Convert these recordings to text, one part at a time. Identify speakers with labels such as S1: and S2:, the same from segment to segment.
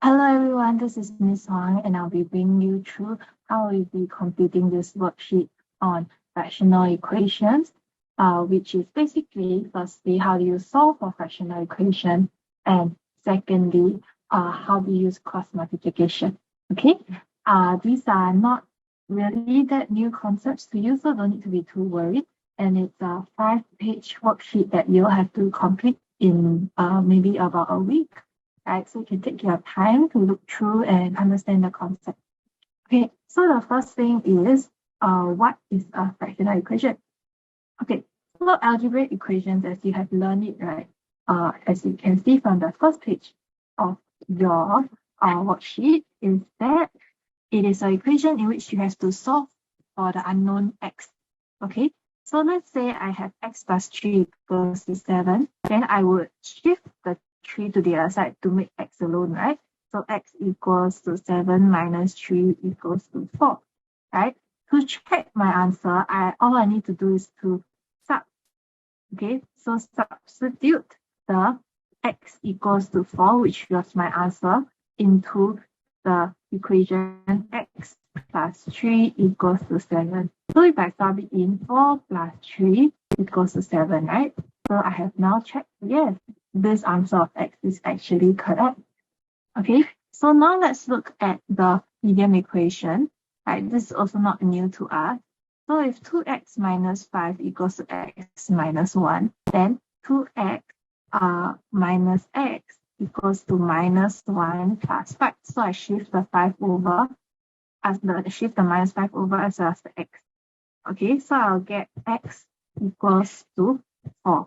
S1: Hello everyone, this is Miss Huang and I'll be bringing you through how we'll be completing this worksheet on fractional equations, which is basically firstly how do you solve a fractional equation, and secondly how do you use cross multiplication. Okay, these are not really that new concepts to you, so don't need to be too worried. And it's a 5-page worksheet that you'll have to complete in maybe about a week. Right, so you can take your time to look through and understand the concept. Okay, so the first thing is, what is a fractional equation? Okay, so algebraic equations, as you have learned it, right? As you can see from the first page of your worksheet, is that it is an equation in which you have to solve for the unknown x. Okay, so let's say I have x plus 3 equals to 7, then I would shift the 3 to the other side to make x alone, right? So x equals to 7 minus 3 equals to 4, right? To check my answer, all I need to do is to sub. Okay, so substitute the x equals to 4, which was my answer, into the equation x plus 3 equals to 7. So if I sub it in, 4 plus 3 equals to 7, right? So I have now checked, yes, this answer of x is actually correct. Okay, so now let's look at the medium equation. Right, this is also not new to us. So if 2x minus 5 equals to x minus 1, then 2x minus x equals to minus 1 plus 5. So I shift the 5 over, shift the minus 5 over as well as the x. Okay, so I'll get x equals to 4.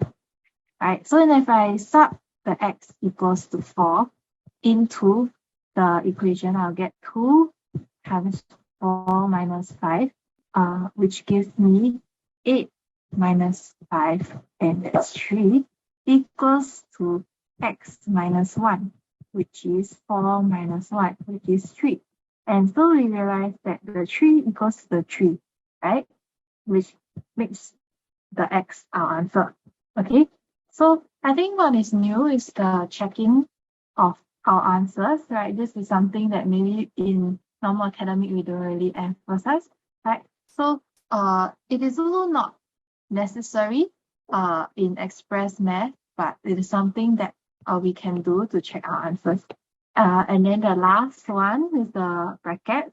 S1: Right, so if I sub the x equals to 4 into the equation, I'll get 2 times 4 minus 5, which gives me 8 minus 5, and that's 3, equals to x minus 1, which is 4 minus 1, which is 3. And so we realize that the 3 equals to the 3, right? Which makes the x our answer. Okay, so I think what is new is the checking of our answers, right? This is something that maybe in normal academic we don't really emphasize, right? So it is also not necessary in express math, but it is something that we can do to check our answers. And then the last one is the brackets.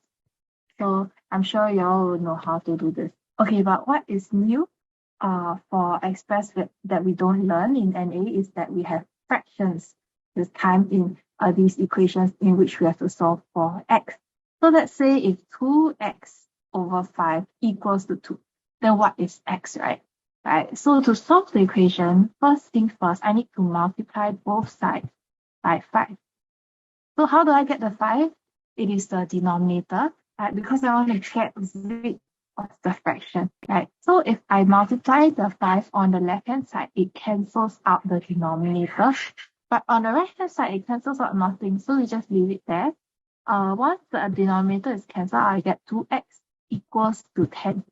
S1: So I'm sure you all will know how to do this. Okay, but what is new for express that we don't learn in NA is that we have fractions this time in these equations in which we have to solve for x. So let's say if 2x over 5 equals to 2, then what is x, right? Right. So to solve the equation, first thing first, I need to multiply both sides by 5. So how do I get the 5? It is the denominator, right? Because I want to get rid of the fraction, right? So if I multiply the 5 on the left-hand side, it cancels out the denominator. But on the right-hand side, it cancels out nothing. So we just leave it there. Once the denominator is cancelled, I get 2x equals to 10.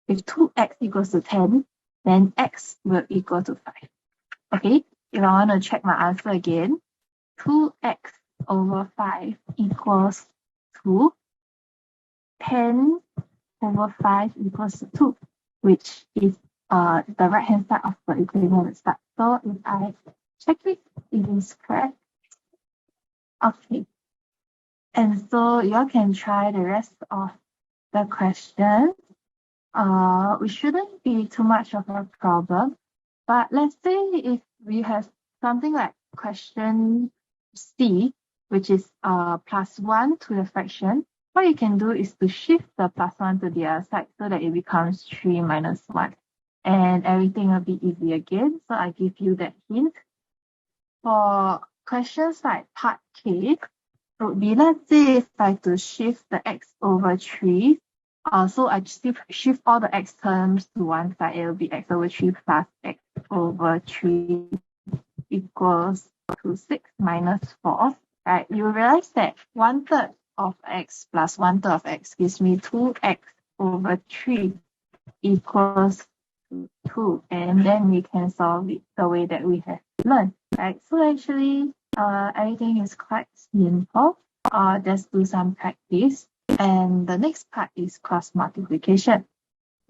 S1: If 2x equals to 10, then x will equal to 5. Okay, if I want to check my answer again, 2x over 5 equals to 10 over 5 equals to 2, which is the right hand side of the equation at start. So if I check it, it is correct. Okay. And so you all can try the rest of the questions. It shouldn't be too much of a problem. But let's say if we have something like question C, which is plus 1 to the fraction, what you can do is to shift the plus 1 to the other side so that it becomes 3 minus 1. And everything will be easy again. So I give you that hint. For questions like part K, it would be, let's say if I have to shift the x over 3, so I just shift all the x terms to one side, it will be x over 3 plus x over 3 equals to 6 minus 4. Right? You realize that 1/3 of x plus 1/3 of x gives me 2x over 3 equals to 2. And then we can solve it the way that we have learned. Right? So actually, everything is quite simple. Just do some practice. And the next part is cross multiplication.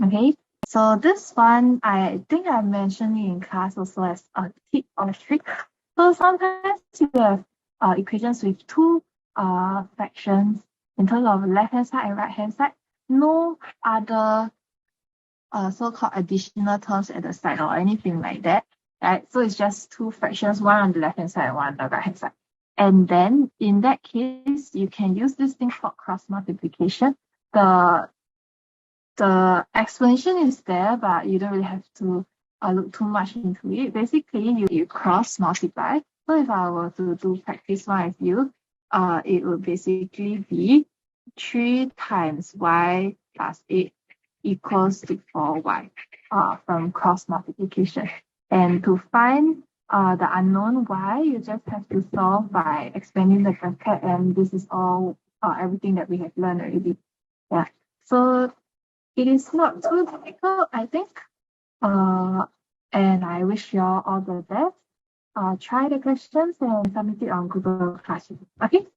S1: Okay, so this one, I think I mentioned it in class also as a tip or trick. So sometimes you have equations with two fractions in terms of left-hand side and right-hand side. No other so-called additional terms at the side or anything like that, right? So it's just two fractions, one on the left-hand side and one on the right-hand side. And then in that case, you can use this thing called cross multiplication. The explanation is there, but you don't really have to look too much into it. Basically, you cross multiply. So if I were to do practice one with you, it would basically be 3 times y plus 8 equals to 4y from cross multiplication. And to find the unknown y, you just have to solve by expanding the bracket, and this is all everything that we have learned already. Yeah. So it is not too difficult, I think. And I wish you all the best. Try the questions and submit it on Google Classroom. Okay,